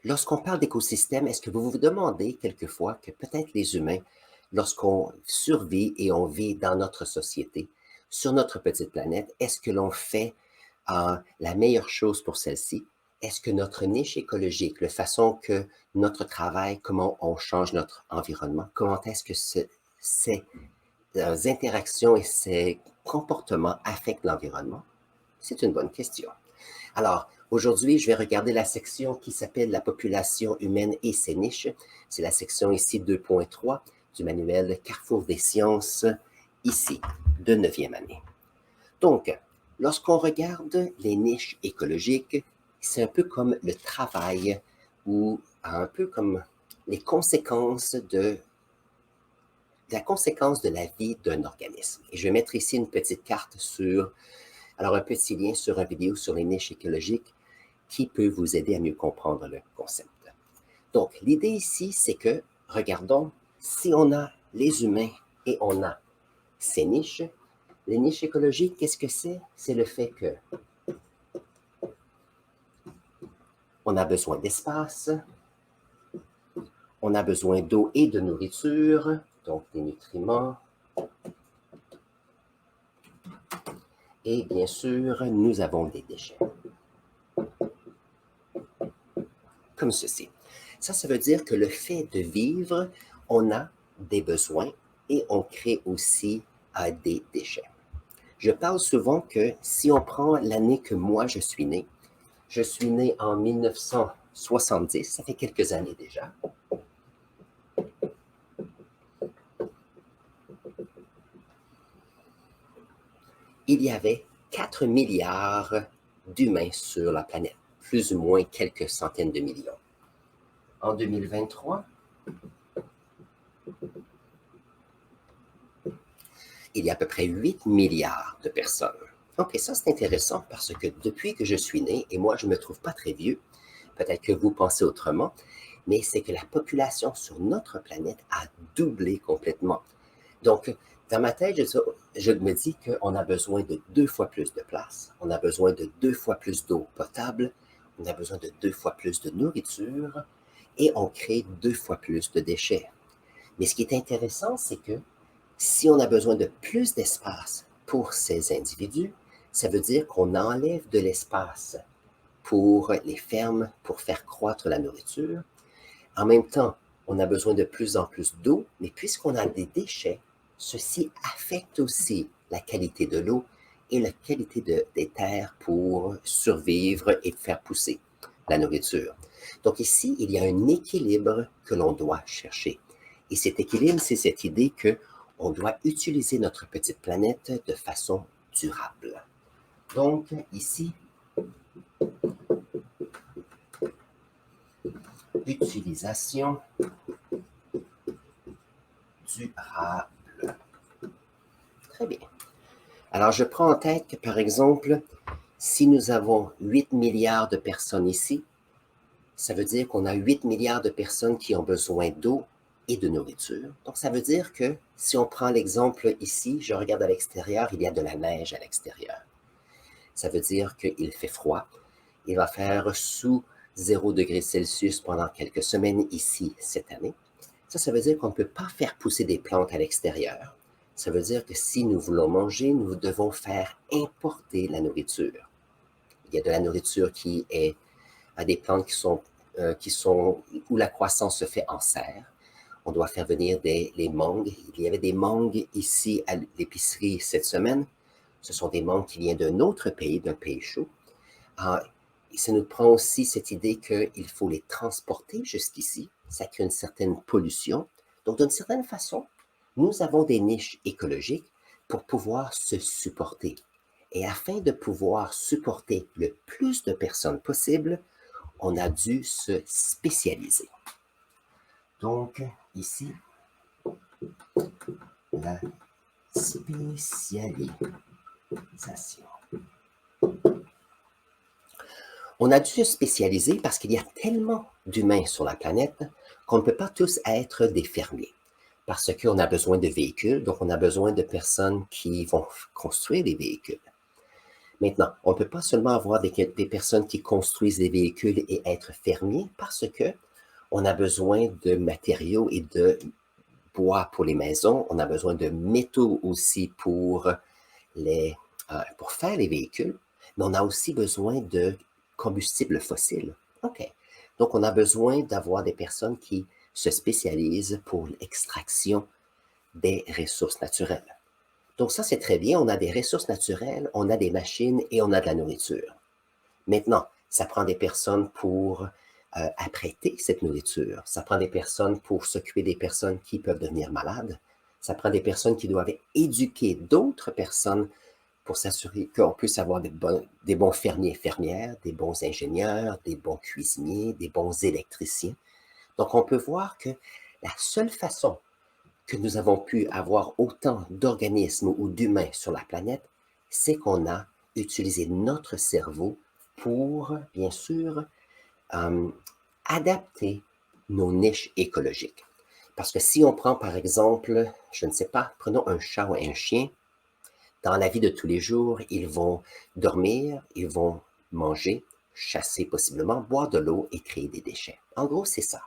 Lorsqu'on parle d'écosystème, est-ce que vous vous demandez quelquefois que peut-être les humains, lorsqu'on survit et on vit dans notre société, sur notre petite planète, est-ce que l'on fait la meilleure chose pour celle-ci? Est-ce que notre niche écologique, la façon que notre travail, comment on change notre environnement, comment est-ce que ces interactions et ces comportements affectent l'environnement? C'est une bonne question. Alors, aujourd'hui, je vais regarder la section qui s'appelle La population humaine et ses niches. C'est la section ici 2.3 du manuel Carrefour des sciences, ici, de 9e année. Donc, lorsqu'on regarde les niches écologiques, c'est un peu comme le travail ou un peu comme les conséquences de la conséquence de la vie d'un organisme. Et je vais mettre ici une petite carte alors un petit lien sur une vidéo sur les niches écologiques qui peut vous aider à mieux comprendre le concept. Donc, l'idée ici, c'est que, regardons, si on a les humains et on a ces niches, les niches écologiques, qu'est-ce que c'est? C'est le fait que on a besoin d'espace, on a besoin d'eau et de nourriture, donc des nutriments, et bien sûr, nous avons des déchets, comme ceci. Ça veut dire que le fait de vivre, on a des besoins et on crée aussi des déchets. Je parle souvent que si on prend l'année que moi je suis né en 1970, ça fait quelques années déjà. Il y avait 4 milliards d'humains sur la planète, plus ou moins quelques centaines de millions. En 2023, il y a à peu près 8 milliards de personnes. Ok, ça c'est intéressant parce que depuis que je suis né, et moi je ne me trouve pas très vieux, peut-être que vous pensez autrement, mais c'est que la population sur notre planète a doublé complètement. Donc, dans ma tête, je me dis qu'on a besoin de 2 fois plus de place, on a besoin de 2 fois plus d'eau potable, on a besoin de 2 fois plus de nourriture et on crée 2 fois plus de déchets. Mais ce qui est intéressant, c'est que si on a besoin de plus d'espace pour ces individus, ça veut dire qu'on enlève de l'espace pour les fermes, pour faire croître la nourriture. En même temps, on a besoin de plus en plus d'eau, mais puisqu'on a des déchets, ceci affecte aussi la qualité de l'eau et la qualité des terres pour survivre et faire pousser la nourriture. Donc ici, il y a un équilibre que l'on doit chercher. Et cet équilibre, c'est cette idée qu'on doit utiliser notre petite planète de façon durable. Donc ici, utilisation durable. Très bien. Alors, je prends en tête que, par exemple, si nous avons 8 milliards de personnes ici, ça veut dire qu'on a 8 milliards de personnes qui ont besoin d'eau et de nourriture. Donc, ça veut dire que si on prend l'exemple ici, je regarde à l'extérieur, il y a de la neige à l'extérieur. Ça veut dire qu'il fait froid. Il va faire sous 0 degré Celsius pendant quelques semaines ici cette année. Ça veut dire qu'on ne peut pas faire pousser des plantes à l'extérieur. Ça veut dire que si nous voulons manger, nous devons faire importer la nourriture. Il y a de la nourriture qui est à des plantes qui sont où la croissance se fait en serre. On doit faire venir les mangues. Il y avait des mangues ici à l'épicerie cette semaine. Ce sont des mangues qui viennent d'un autre pays, d'un pays chaud. Ça nous prend aussi cette idée qu'il faut les transporter jusqu'ici. Ça crée une certaine pollution. Donc, d'une certaine façon, nous avons des niches écologiques pour pouvoir se supporter. Et afin de pouvoir supporter le plus de personnes possible, on a dû se spécialiser. Donc, ici, la spécialisation. On a dû se spécialiser parce qu'il y a tellement d'humains sur la planète qu'on ne peut pas tous être des fermiers. Parce qu'on a besoin de véhicules, donc on a besoin de personnes qui vont construire des véhicules. Maintenant, on ne peut pas seulement avoir des personnes qui construisent des véhicules et être fermiers parce que on a besoin de matériaux et de bois pour les maisons. On a besoin de métaux aussi pour faire les véhicules. Mais on a aussi besoin de combustibles fossiles. OK. Donc, on a besoin d'avoir des personnes qui se spécialisent pour l'extraction des ressources naturelles. Donc ça, c'est très bien. On a des ressources naturelles, on a des machines et on a de la nourriture. Maintenant, ça prend des personnes pour apprêter cette nourriture. Ça prend des personnes pour s'occuper des personnes qui peuvent devenir malades. Ça prend des personnes qui doivent éduquer d'autres personnes pour s'assurer qu'on puisse avoir des bons fermiers et fermières, des bons ingénieurs, des bons cuisiniers, des bons électriciens. Donc, on peut voir que la seule façon que nous avons pu avoir autant d'organismes ou d'humains sur la planète, c'est qu'on a utilisé notre cerveau pour, bien sûr, euh, adapter nos niches écologiques. Parce que si on prend, par exemple, je ne sais pas, prenons un chat ou un chien, dans la vie de tous les jours, ils vont dormir, ils vont manger, chasser possiblement, boire de l'eau et créer des déchets. En gros, c'est ça.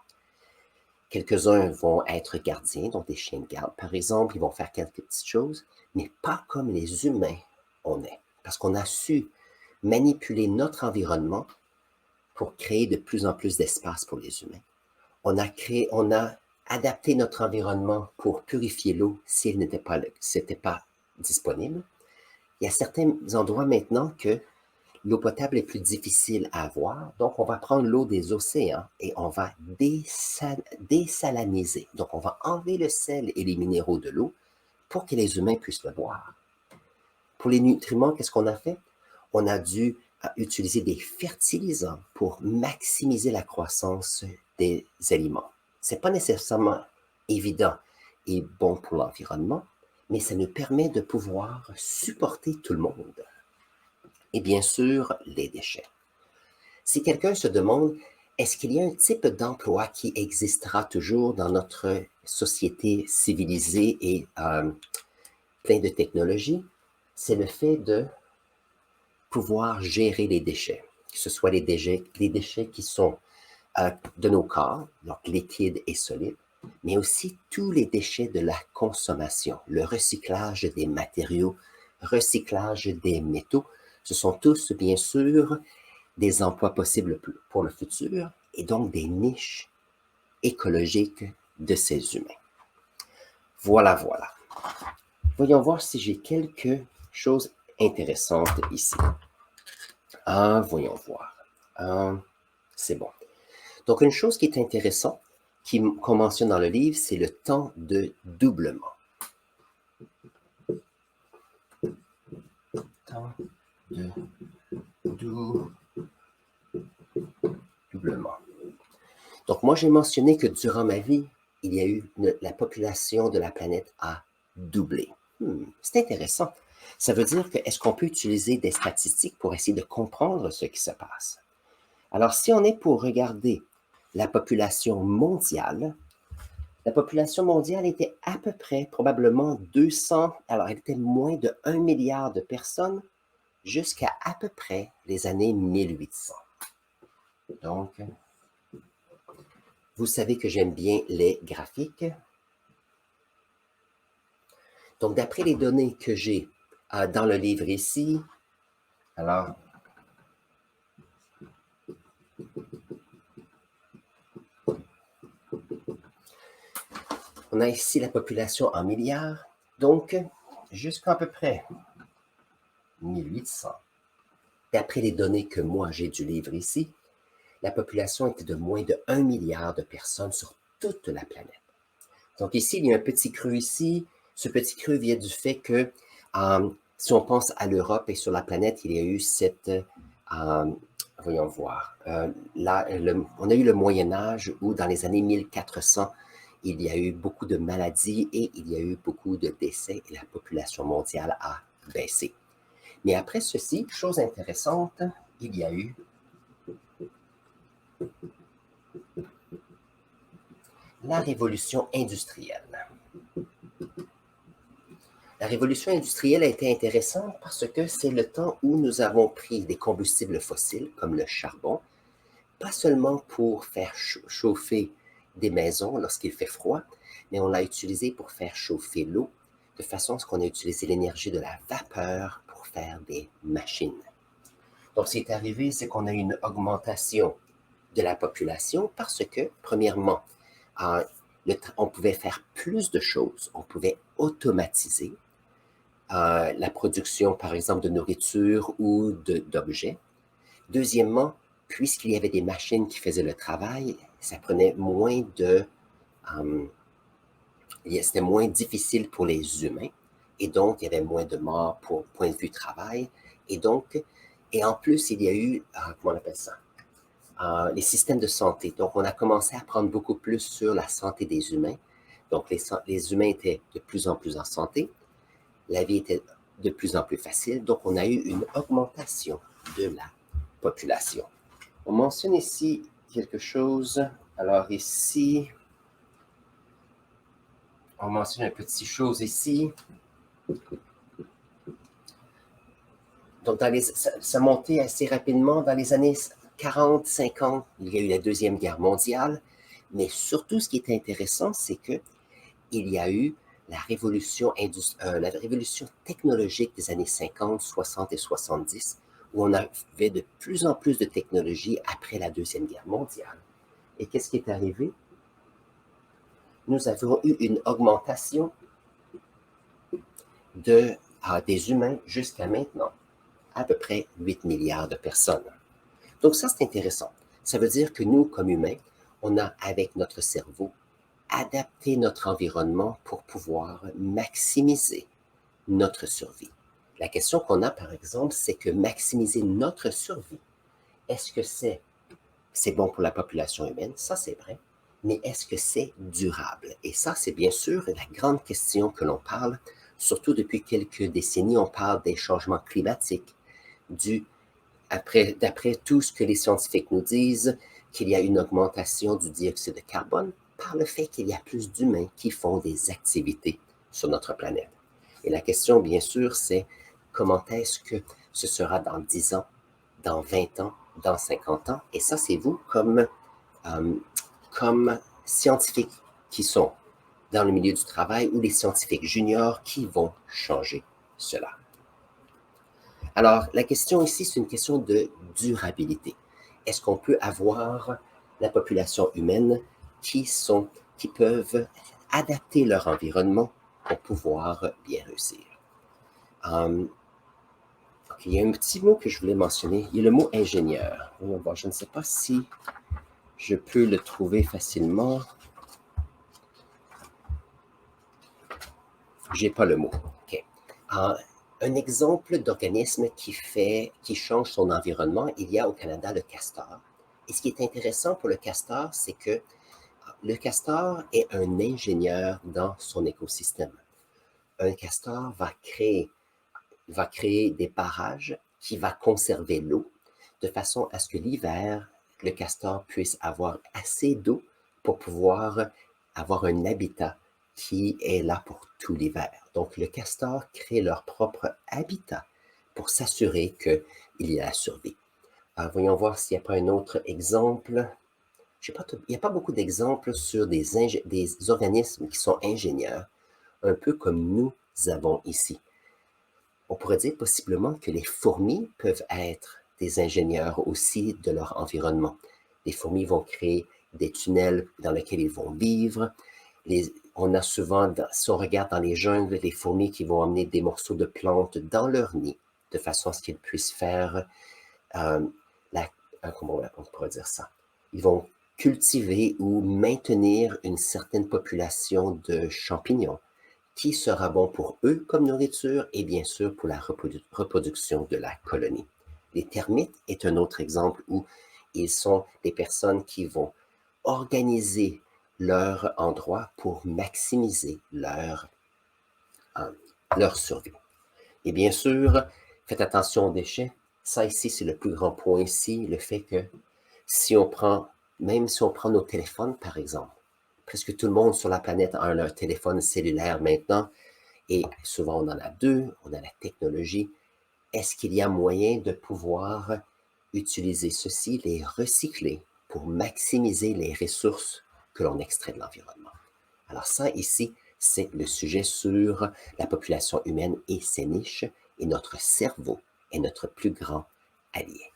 Quelques-uns vont être gardiens, donc des chiens de garde, par exemple, ils vont faire quelques petites choses, mais pas comme les humains on est. Parce qu'on a su manipuler notre environnement pour créer de plus en plus d'espace pour les humains. On a adapté notre environnement pour purifier l'eau si elle n'était pas disponible. Il y a certains endroits maintenant que l'eau potable est plus difficile à avoir, donc on va prendre l'eau des océans et on va désaliniser. Donc on va enlever le sel et les minéraux de l'eau pour que les humains puissent le boire. Pour les nutriments, qu'est-ce qu'on a fait? On a dû utiliser des fertilisants pour maximiser la croissance des aliments. Ce n'est pas nécessairement évident et bon pour l'environnement, mais ça nous permet de pouvoir supporter tout le monde. Et bien sûr, les déchets. Si quelqu'un se demande, est-ce qu'il y a un type d'emploi qui existera toujours dans notre société civilisée et plein de technologies? C'est le fait de pouvoir gérer les déchets, que ce soit les déchets qui sont de nos corps, donc liquides et solides, mais aussi tous les déchets de la consommation, le recyclage des matériaux, recyclage des métaux. Ce sont tous, bien sûr, des emplois possibles pour le futur et donc des niches écologiques de ces humains. Voilà, voilà. Voyons voir si j'ai quelque chose intéressantes ici. Voyons voir. C'est bon. Donc, une chose qui est intéressante, qu'on mentionne dans le livre, c'est le temps de doublement. Temps de doublement. Donc, moi, j'ai mentionné que durant ma vie, il y a eu la population de la planète a doublé. C'est intéressant. Ça veut dire que est-ce qu'on peut utiliser des statistiques pour essayer de comprendre ce qui se passe? Alors, si on est pour regarder la population mondiale était à peu près, probablement 200, alors elle était moins de 1 milliard de personnes jusqu'à peu près les années 1800. Donc, vous savez que j'aime bien les graphiques. Donc, d'après les données que j'ai dans le livre ici, alors, on a ici la population en milliards, donc jusqu'à peu près 1800. D'après les données que moi j'ai du livre ici, la population était de moins de 1 milliard de personnes sur toute la planète. Donc ici, il y a un petit creux ici. Ce petit creux vient du fait que si on pense à l'Europe et sur la planète, il y a eu voyons voir, là, on a eu le Moyen Âge où dans les années 1400, il y a eu beaucoup de maladies et il y a eu beaucoup de décès et la population mondiale a baissé. Mais après ceci, chose intéressante, il y a eu la révolution industrielle. La révolution industrielle a été intéressante parce que c'est le temps où nous avons pris des combustibles fossiles, comme le charbon, pas seulement pour faire chauffer des maisons lorsqu'il fait froid, mais on l'a utilisé pour faire chauffer l'eau, de façon à ce qu'on a utilisé l'énergie de la vapeur pour faire des machines. Donc, ce qui est arrivé, c'est qu'on a eu une augmentation de la population parce que, premièrement, on pouvait faire plus de choses, on pouvait automatiser la production, par exemple, de nourriture ou d'objets. Deuxièmement, puisqu'il y avait des machines qui faisaient le travail, ça prenait moins de... c'était moins difficile pour les humains, et donc il y avait moins de morts pour point de vue travail, et donc, et en plus, il y a eu, comment on appelle ça, les systèmes de santé. Donc, on a commencé à prendre beaucoup plus sur la santé des humains. Donc, les humains étaient de plus en plus en santé, la vie était de plus en plus facile, donc on a eu une augmentation de la population. On mentionne ici quelque chose. Alors ici, on mentionne une petite chose ici. Donc, ça montait assez rapidement dans les années 40, 50. Il y a eu la Deuxième Guerre mondiale. Mais surtout, ce qui est intéressant, c'est qu'il y a eu la révolution technologique des années 50, 60 et 70, où on avait de plus en plus de technologie après la Deuxième Guerre mondiale. Et qu'est-ce qui est arrivé? Nous avons eu une augmentation des humains jusqu'à maintenant, à peu près 8 milliards de personnes. Donc ça, c'est intéressant. Ça veut dire que nous, comme humains, on a, avec notre cerveau, adapté notre environnement pour pouvoir maximiser notre survie. La question qu'on a, par exemple, c'est que maximiser notre survie, est-ce que c'est bon pour la population humaine? Ça, c'est vrai. Mais est-ce que c'est durable? Et ça, c'est bien sûr la grande question que l'on parle, surtout depuis quelques décennies, on parle des changements climatiques, d'après tout ce que les scientifiques nous disent, qu'il y a une augmentation du dioxyde de carbone par le fait qu'il y a plus d'humains qui font des activités sur notre planète. Et la question, bien sûr, c'est comment est-ce que ce sera dans 10 ans, dans 20 ans, dans 50 ans? Et ça, c'est vous, comme scientifiques qui sont dans le milieu du travail ou les scientifiques juniors qui vont changer cela. Alors, la question ici, c'est une question de durabilité. Est-ce qu'on peut avoir la population humaine qui peuvent adapter leur environnement pour pouvoir bien réussir? Il y a un petit mot que je voulais mentionner. Il y a le mot ingénieur. Je ne sais pas si je peux le trouver facilement. J'ai pas le mot. OK. Un exemple d'organisme qui change son environnement, il y a au Canada le castor. Et ce qui est intéressant pour le castor, c'est que le castor est un ingénieur dans son écosystème. Un castor va créer des barrages qui va conserver l'eau de façon à ce que l'hiver, le castor puisse avoir assez d'eau pour pouvoir avoir un habitat qui est là pour tout l'hiver. Donc, le castor crée leur propre habitat pour s'assurer qu'il y a la survie. Alors, voyons voir s'il n'y a pas un autre exemple. Il n'y a pas beaucoup d'exemples sur des organismes qui sont ingénieurs, un peu comme nous avons ici. On pourrait dire possiblement que les fourmis peuvent être des ingénieurs aussi de leur environnement. Les fourmis vont créer des tunnels dans lesquels ils vont vivre. On a souvent, si on regarde dans les jungles, les fourmis qui vont emmener des morceaux de plantes dans leur nid, de façon à ce qu'ils puissent faire, comment on pourrait dire ça? Ils vont cultiver ou maintenir une certaine population de champignons qui sera bon pour eux comme nourriture et bien sûr pour la reproduction de la colonie. Les termites est un autre exemple où ils sont des personnes qui vont organiser leur endroit pour maximiser leur survie. Et bien sûr, faites attention aux déchets. Ça ici, c'est le plus grand point ici, le fait que même si on prend nos téléphones, par exemple, presque tout le monde sur la planète a leur téléphone cellulaire maintenant, Et souvent, on en a deux, on a la technologie. Est-ce qu'il y a moyen de pouvoir utiliser ceci, les recycler pour maximiser les ressources que l'on extrait de l'environnement? Alors ça, ici, c'est le sujet sur la population humaine et ses niches, et notre cerveau est notre plus grand allié.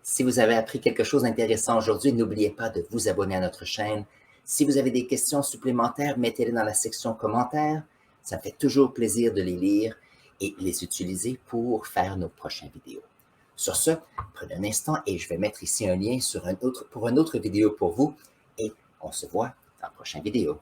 Si vous avez appris quelque chose d'intéressant aujourd'hui, n'oubliez pas de vous abonner à notre chaîne. Si vous avez des questions supplémentaires, mettez-les dans la section commentaires. Ça me fait toujours plaisir de les lire et les utiliser pour faire nos prochaines vidéos. Sur ce, prenez un instant et je vais mettre ici un lien pour une autre vidéo pour vous et on se voit dans la prochaine vidéo.